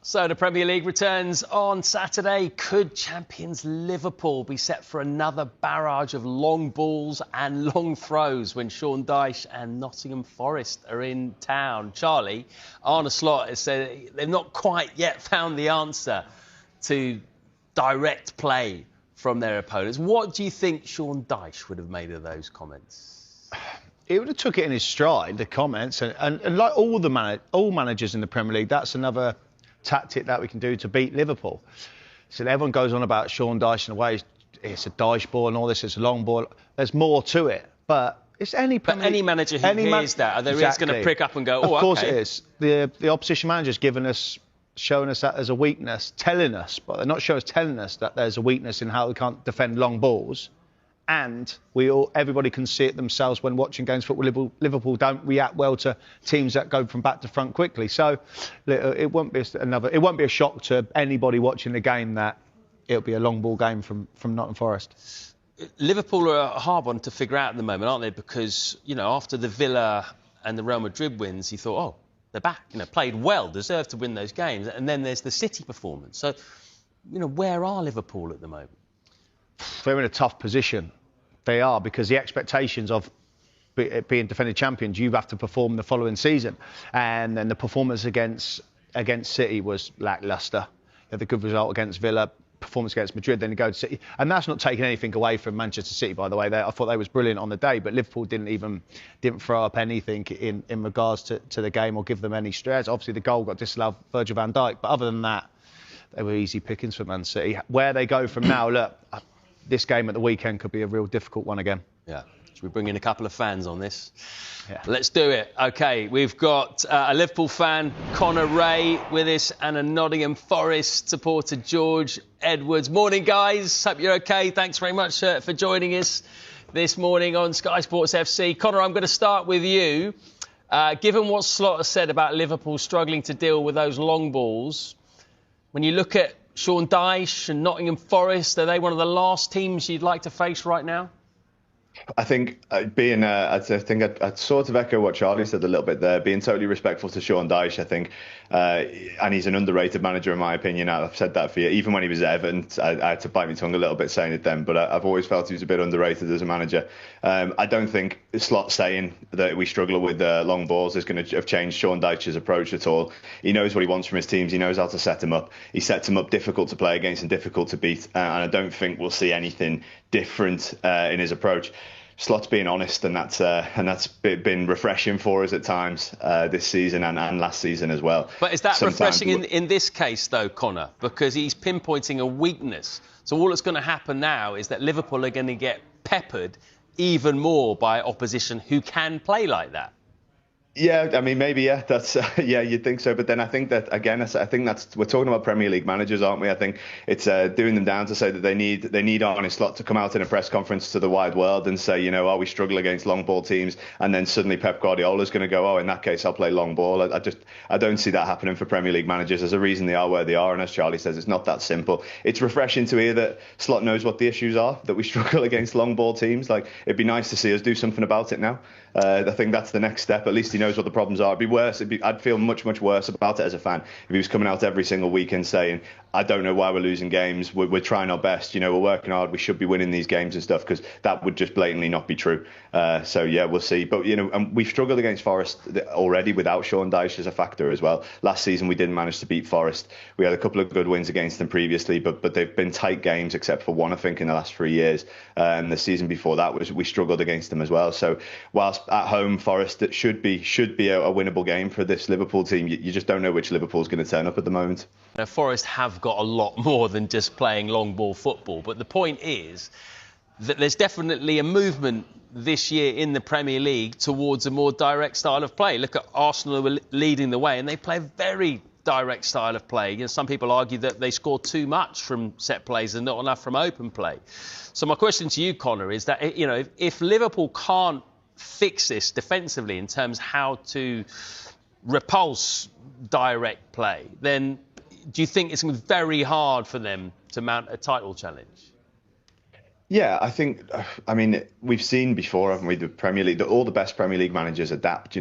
So the Premier League returns on Saturday. Could champions Liverpool be set for another barrage of long balls and long throws when Sean Dyche and Nottingham Forest are in town? Charlie, Arne has said they've not quite yet found the answer to direct play from their opponents. What do you think Sean Dyche would have made of those comments? He would have took it in his stride, the comments, and like all managers in the Premier League, that's another tactic that we can do to beat Liverpool. So everyone goes on about Sean Dyche in a way, it's a Dyche ball and all this, it's a long ball. There's more to it, but it's any Premier League, any manager who hears that, are they exactly going to prick up and go, oh, of course it is. The opposition manager's showing us that there's a weakness, telling us, but they're not showing us, telling us that there's a weakness in how we can't defend long balls. And everybody can see it themselves when watching games football. Liverpool don't react well to teams that go from back to front quickly. So it won't be a shock to anybody watching the game that it'll be a long ball game from Nottingham Forest. Liverpool are a hard one to figure out at the moment, aren't they? Because, after the Villa and the Real Madrid wins, you thought, oh, they're back, played well, deserved to win those games. And then there's the City performance. So, where are Liverpool at the moment? They're in a tough position. They are, because the expectations of being defending champions, you have to perform the following season. And then the performance against City was lacklustre. You had the good result against Villa, performance against Madrid, then you go to City. And that's not taking anything away from Manchester City, by the way. I thought they was brilliant on the day, but Liverpool didn't throw up anything in regards to the game or give them any stress. Obviously, the goal got disallowed Virgil van Dijk, but other than that, they were easy pickings for Man City. Where they go from now, look, this game at the weekend could be a real difficult one again. Yeah. Should we bring in a couple of fans on this? Yeah. Let's do it. OK, we've got a Liverpool fan, Connor Ray, with us, and a Nottingham Forest supporter, George Edwards. Morning, guys. Hope you're OK. Thanks very much for joining us this morning on Sky Sports FC. Connor, I'm going to start with you. Given what Slot has said about Liverpool struggling to deal with those long balls, when you look at Sean Dyche and Nottingham Forest, are they one of the last teams you'd like to face right now? I think I'd sort of echo what Charlie said a little bit there, being totally respectful to Sean Dyche, I think. And he's an underrated manager, in my opinion. I've said that for you. Even when he was at Everton, I had to bite my tongue a little bit saying it then, but I've always felt he was a bit underrated as a manager. I don't think Slot saying that we struggle with long balls is going to have changed Sean Dyche's approach at all. He knows what he wants from his teams. He knows how to set them up. He sets them up difficult to play against and difficult to beat. And I don't think we'll see anything different in his approach. Slot's being honest, and that's been refreshing for us at times this season and last season as well. But is that refreshing in this case, though, Connor? Because he's pinpointing a weakness. So all that's going to happen now is that Liverpool are going to get peppered even more by opposition who can play like that. Yeah, I mean, maybe, yeah, that's, you'd think so. But then I think that, again, we're talking about Premier League managers, aren't we? I think it's doing them down to say that they need Arne Slot to come out in a press conference to the wide world and say, we struggle against long ball teams. And then suddenly Pep Guardiola's going to go, in that case, I'll play long ball. I don't see that happening for Premier League managers. There's a reason they are where they are. And as Charlie says, it's not that simple. It's refreshing to hear that Slot knows what the issues are, that we struggle against long ball teams. Like, it'd be nice to see us do something about it now. I think that's the next step. At least he knows what the problems are. It'd be worse. I'd feel much, much worse about it as a fan if he was coming out every single weekend saying, I don't know why we're losing games. We're trying our best. We're working hard. We should be winning these games and stuff, because that would just blatantly not be true. So, yeah, we'll see. But, and we've struggled against Forest already without Sean Dyche as a factor as well. Last season, we didn't manage to beat Forest. We had a couple of good wins against them previously, but they've been tight games except for one, I think, in the last 3 years. And the season before that, we struggled against them as well. So whilst at home, Forest, it should be a winnable game for this Liverpool team. You just don't know which Liverpool's going to turn up at the moment. Now, Forest have got a lot more than just playing long ball football, but the point is that there's definitely a movement this year in the Premier League towards a more direct style of play. Look at Arsenal, who are leading the way, and they play a very direct style of play. Some people argue that they score too much from set plays and not enough from open play. So my question to you, Connor, is that if Liverpool can't fix this defensively in terms of how to repulse direct play, then do you think it's going to be very hard for them to mount a title challenge? Yeah, I think, we've seen before, haven't we, the Premier League, all the best Premier League managers adapt.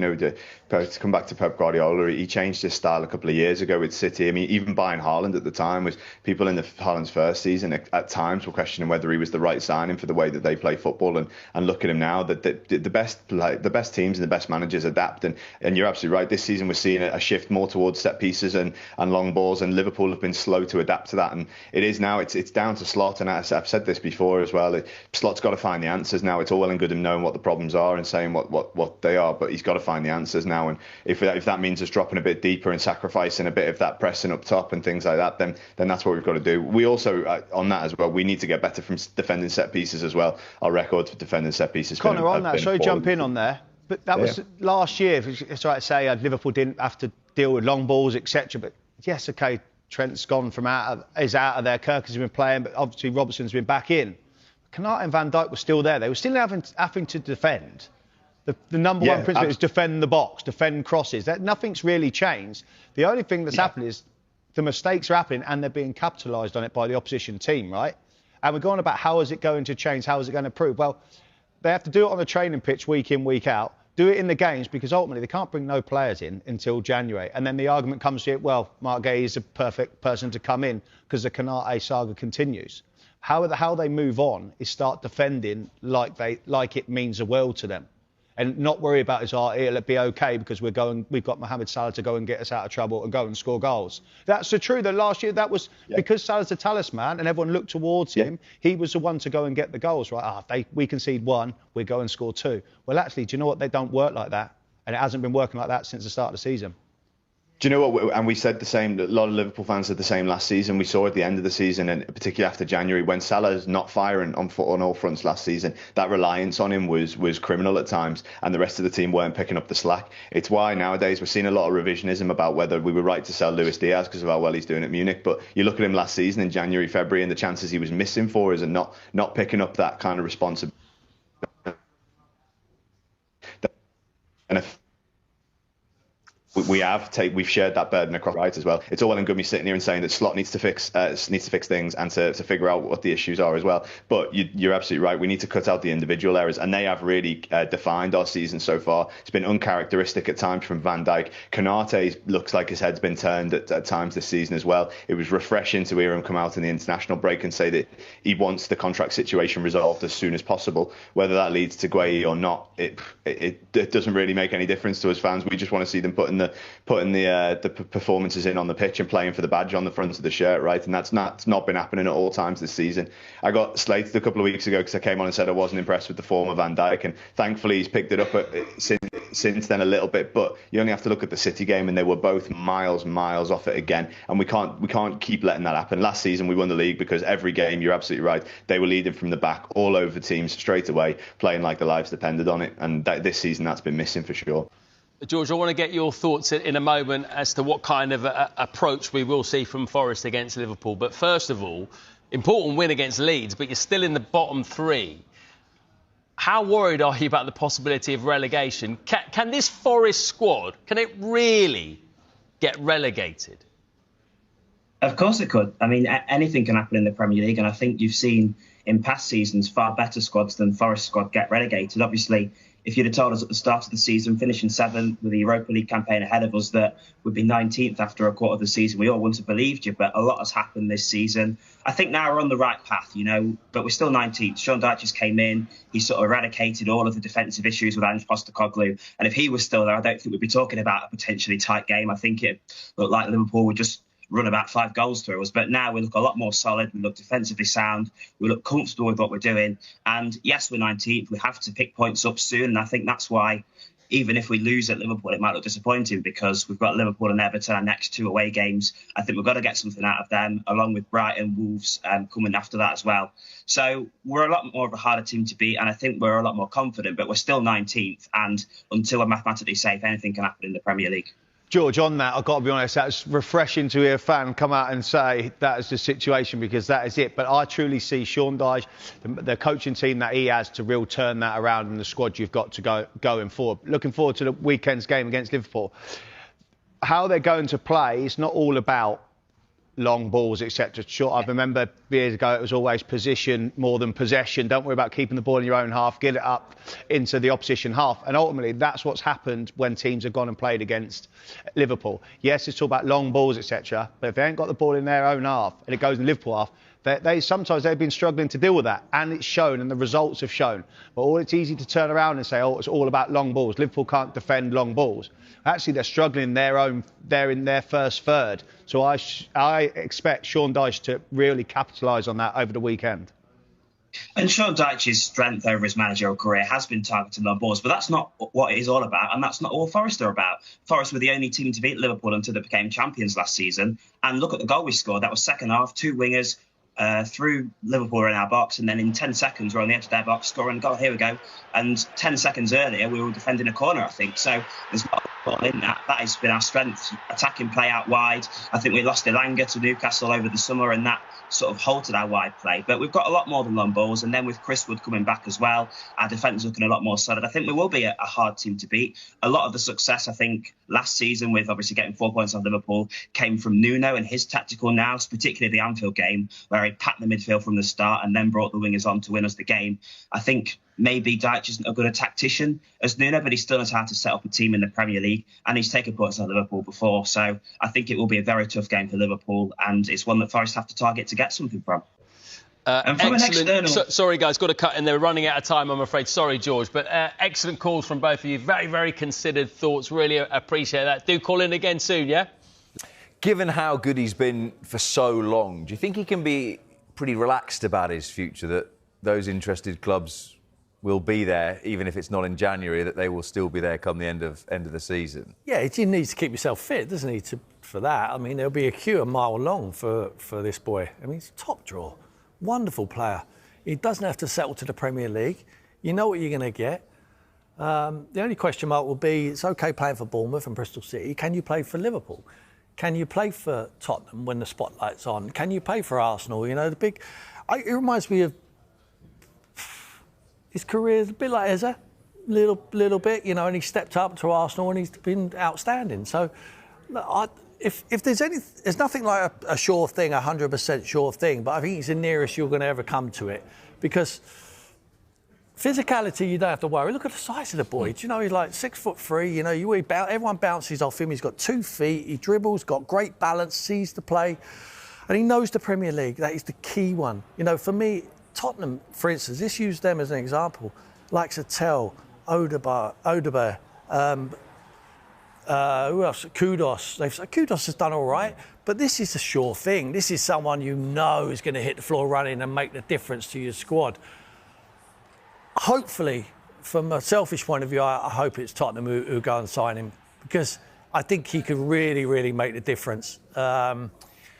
to come back to Pep Guardiola, he changed his style a couple of years ago with City. I mean, even buying Haaland at the time, was people in Haaland's first season at times were questioning whether he was the right signing for the way that they play football. And look at him now, that the best teams and the best managers adapt. And you're absolutely right. This season we're seeing a shift more towards set pieces and long balls, and Liverpool have been slow to adapt to that. And it is now, it's down to Slot. And I've said this before as well. Slot's got to find the answers now. It's all well and good him knowing what the problems are and saying what they are, but he's got to find the answers now. And if that means us dropping a bit deeper and sacrificing a bit of that pressing up top and things like that, then that's what we've got to do. We also, on that as well, we need to get better from defending set pieces as well. Our record for defending set pieces. Connor, on that, sorry, jump in on there. But that was last year. It's right to say Liverpool didn't have to deal with long balls, etc. But yes, okay, Trent's gone is out of there. Kirk has been playing, but obviously Robertson's been back in. Konate and Van Dijk were still there. They were still having to defend. The number one principle is defend the box, defend crosses. Nothing's really changed. The only thing that's happened is the mistakes are happening and they're being capitalised on it by the opposition team, right? And we're going about how is it going to change, how is it going to improve? Well, they have to do it on the training pitch week in, week out. Do it in the games, because ultimately they can't bring no players in until January. And then the argument comes to it, well, Mark Gay is a perfect person to come in because the Konate saga continues. How they move on is start defending like it means the world to them. And not worry about it'll be okay because we've got Mohamed Salah to go and get us out of trouble and go and score goals. That's the truth. That last year, that was because Salah's the talisman and everyone looked towards him. He was the one to go and get the goals, right? We concede one, we go and score two. Well, actually, do you know what? They don't work like that. And it hasn't been working like that since the start of the season. Do you know what? And we said the same. A lot of Liverpool fans said the same last season. We saw at the end of the season, and particularly after January, when Salah's not firing on all fronts last season, that reliance on him was criminal at times, and the rest of the team weren't picking up the slack. It's why nowadays we're seeing a lot of revisionism about whether we were right to sell Luis Diaz because of how well he's doing at Munich. But you look at him last season in January, February, and the chances he was missing for us and not picking up that kind of responsibility. And if we've shared that burden across right as well. It's all well and good me sitting here and saying that Slot needs to fix things and to figure out what the issues are as well. But you're absolutely right. We need to cut out the individual errors, and they have really defined our season so far. It's been uncharacteristic at times from Van Dijk. Konate looks like his head's been turned at times this season as well. It was refreshing to hear him come out in the international break and say that he wants the contract situation resolved as soon as possible. Whether that leads to Gueye or not, it doesn't really make any difference to us fans. We just want to see them putting the performances in on the pitch and playing for the badge on the front of the shirt, right? And that's not been happening at all times this season. I got slated a couple of weeks ago because I came on and said I wasn't impressed with the form of Van Dijk, and thankfully he's picked it up since then a little bit. But you only have to look at the City game, and they were both miles off it again. And we can't keep letting that happen. Last season we won the league because every game, you're absolutely right, they were leading from the back all over teams straight away, playing like their lives depended on it. And this season that's been missing for sure. George, I want to get your thoughts in a moment as to what kind of approach we will see from Forest against Liverpool. But first of all, important win against Leeds, but you're still in the bottom three. How worried are you about the possibility of relegation? Can this Forest squad, can it really get relegated? Of course it could. I mean, anything can happen in the Premier League, and I think you've seen in past seasons far better squads than Forest squad get relegated. Obviously, if you'd have told us at the start of the season, finishing 7th with the Europa League campaign ahead of us, that we'd be 19th after a quarter of the season, we all wouldn't have believed you. But a lot has happened this season. I think now we're on the right path, but we're still 19th. Sean Dyche just came in. He sort of eradicated all of the defensive issues with Ange Postecoglou. And if he was still there, I don't think we'd be talking about a potentially tight game. I think it looked like Liverpool would just run about 5 goals through us. But now we look a lot more solid. We look defensively sound. We look comfortable with what we're doing. And yes, we're 19th. We have to pick points up soon. And I think that's why, even if we lose at Liverpool, it might look disappointing because we've got Liverpool and Everton, our next 2 away games. I think we've got to get something out of them, along with Brighton, Wolves coming after that as well. So we're a lot more of a harder team to beat, and I think we're a lot more confident, but we're still 19th. And until we're mathematically safe, anything can happen in the Premier League. George, on that, I've got to be honest, that's refreshing to hear a fan come out and say that is the situation, because that is it. But I truly see Sean Dyche, the coaching team that he has, to real turn that around in the squad you've got to going forward. Looking forward to the weekend's game against Liverpool. How they're going to play is not all about long balls, etc. Sure, I remember years ago it was always position more than possession. Don't worry about keeping the ball in your own half, get it up into the opposition half. And ultimately, that's what's happened when teams have gone and played against Liverpool. Yes, it's all about long balls, etc. But if they ain't got the ball in their own half and it goes in Liverpool half, they sometimes they've been struggling to deal with that, and it's shown, and the results have shown. But it's easy to turn around and say, oh, it's all about long balls. Liverpool can't defend long balls. Actually, they're struggling they're in their first third. So I expect Sean Dyche to really capitalise on that over the weekend. And Sean Dyche's strength over his managerial career has been targeting long balls, but that's not what it is all about, and that's not all Forest are about. Forest were the only team to beat Liverpool until they became champions last season. And look at the goal we scored. That was second half, 2 wingers, through Liverpool in our box, and then in 10 seconds we're on the edge of their box scoring a goal. Here we go. And 10 seconds earlier we were defending a corner, I think. So there's not a lot in that. That has been our strength, attacking play out wide. I think we lost Elanga to Newcastle over the summer, and that sort of halted our wide play. But we've got a lot more than long balls, and then with Chris Wood coming back as well, our defence looking a lot more solid. I think we will be a hard team to beat. A lot of the success, I think, last season with obviously getting 4 points off Liverpool came from Nuno and his tactical nous, particularly the Anfield game, where he packed the midfield from the start and then brought the wingers on to win us the game. I think maybe Dyche isn't as good a tactician as Nuno, but he still knows how to set up a team in the Premier League, and he's taken points on Liverpool before. So I think it will be a very tough game for Liverpool, and it's one that Forest have to target to get something from. And from excellent. Sorry, guys, got to cut, and they're running out of time, I'm afraid. Sorry, George, but excellent calls from both of you. Very, very considered thoughts. Really appreciate that. Do call in again soon, yeah? Given how good he's been for so long, do you think he can be pretty relaxed about his future, that those interested clubs will be there, even if it's not in January, that they will still be there come the end of the season? Yeah, he needs to keep himself fit, doesn't he, for that? I mean, there'll be a queue a mile long for this boy. I mean, he's top draw. Wonderful player. He doesn't have to settle to the Premier League. You know what you're going to get. The only question mark will be, it's OK playing for Bournemouth and Bristol City. Can you play for Liverpool? Can you play for Tottenham when the spotlight's on? Can you play for Arsenal? You know, it reminds me of his career is a bit like Eze, little bit, you know, and he stepped up to Arsenal and he's been outstanding. So, if there's nothing like a sure thing, 100% sure thing, but I think it's the nearest you're going to ever come to it, because physicality, you don't have to worry. Look at the size of the boy. Do you know, he's like 6'3", you know, everyone bounces off him. He's got 2 feet, he dribbles, got great balance, sees the play, and he knows the Premier League. That is the key one. You know, for me, Tottenham, for instance, let's use them as an example. Like Satel, Odegaard, who else? Kudos. Kudos has done all right, but this is a sure thing. This is someone you know is going to hit the floor running and make the difference to your squad. Hopefully, from a selfish point of view, I hope it's Tottenham who go and sign him, because I think he could really, really make the difference. But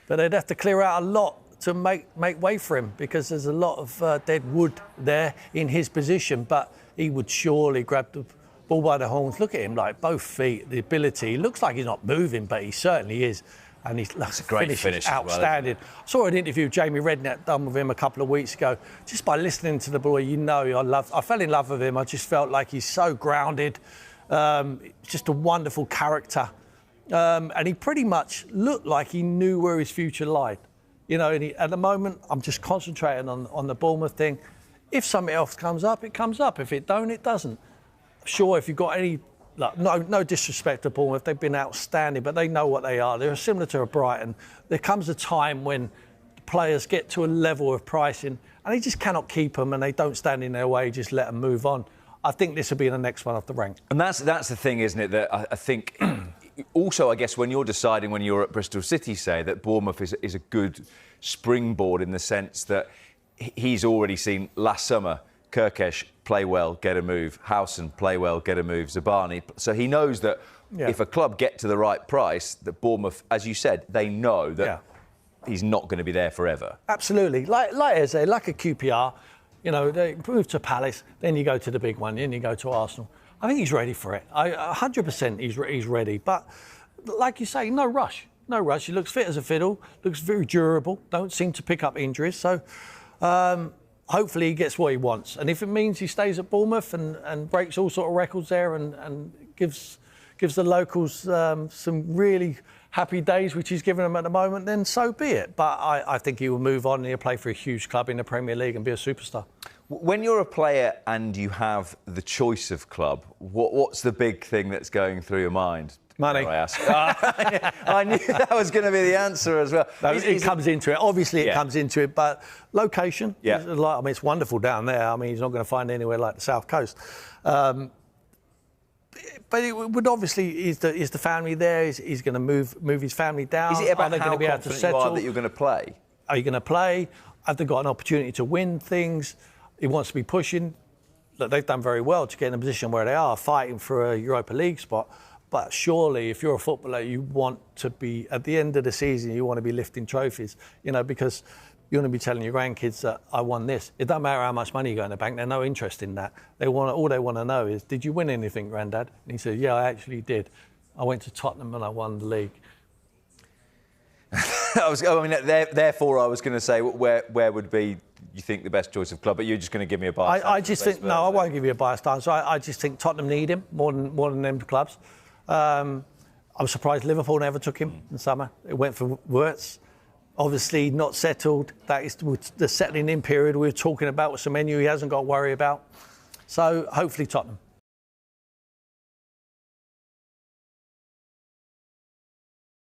they'd have to clear out a lot to make way for him, because there's a lot of dead wood there in his position, but he would surely grab the ball by the horns. Look at him, like both feet, the ability. He looks like he's not moving, but he certainly is. And he's a great finish, outstanding. I saw an interview Jamie Redknapp done with him a couple of weeks ago. Just by listening to the boy, you know, I fell in love with him. I just felt like he's so grounded, just a wonderful character. And he pretty much looked like he knew where his future lied. You know, and at the moment, I'm just concentrating on the Bournemouth thing. If something else comes up, it comes up. If it don't, it doesn't. Sure, if you've got any, like, no disrespect to Bournemouth, they've been outstanding, but they know what they are. They're similar to a Brighton. There comes a time when players get to a level of pricing and they just cannot keep them, and they don't stand in their way, just let them move on. I think this will be the next one off the rank. And that's the thing, isn't it, that I think... Also, I guess, when you're deciding, when you're at Bristol City, say, that Bournemouth is a good springboard, in the sense that he's already seen last summer Kirkesh play well, get a move, Howson play well, get a move, Zabani. So he knows that if a club get to the right price, that Bournemouth, as you said, they know that he's not going to be there forever. Absolutely. Like Eze, like a QPR, you know, they move to Palace, then you go to the big one, then you go to Arsenal. I think he's ready for it. 100% he's ready. But like you say, no rush. No rush. He looks fit as a fiddle, looks very durable, don't seem to pick up injuries. So hopefully he gets what he wants. And if it means he stays at Bournemouth and breaks all sort of records there and gives the locals some really happy days, which he's given them at the moment, then so be it. But I think he will move on and he'll play for a huge club in the Premier League and be a superstar. When you're a player and you have the choice of club, what's the big thing that's going through your mind? Money. I ask. I knew that was going to be the answer as well. No, it comes into it. Obviously, it comes into it, but location. Yeah. I mean, it's wonderful down there. I mean, he's not going to find anywhere like the South Coast. But it would obviously, is the family there? He's going to move his family down. Is it about how confident you are that you're going to play? Are you going to play? Have they got an opportunity to win things? He wants to be pushing. Look, they've done very well to get in a position where they are fighting for a Europa League spot. But surely, if you're a footballer, you want to be, at the end of the season, you want to be lifting trophies, because you want to be telling your grandkids that I won this. It doesn't matter how much money you got in the bank. They're no interest in that. All they want to know is, did you win anything, Grandad? And he said, yeah, I actually did. I went to Tottenham and I won the league. Therefore, I was going to say, where would be, you think, the best choice of club? But you're just going to give me a bias. I just think, no, I won't give you a biased answer. I just think Tottenham need him more than them clubs. I'm surprised Liverpool never took him in summer. It went for Wirtz. Obviously not settled. That is the settling in period we were talking about with Semenyo. He hasn't got to worry about. So hopefully Tottenham.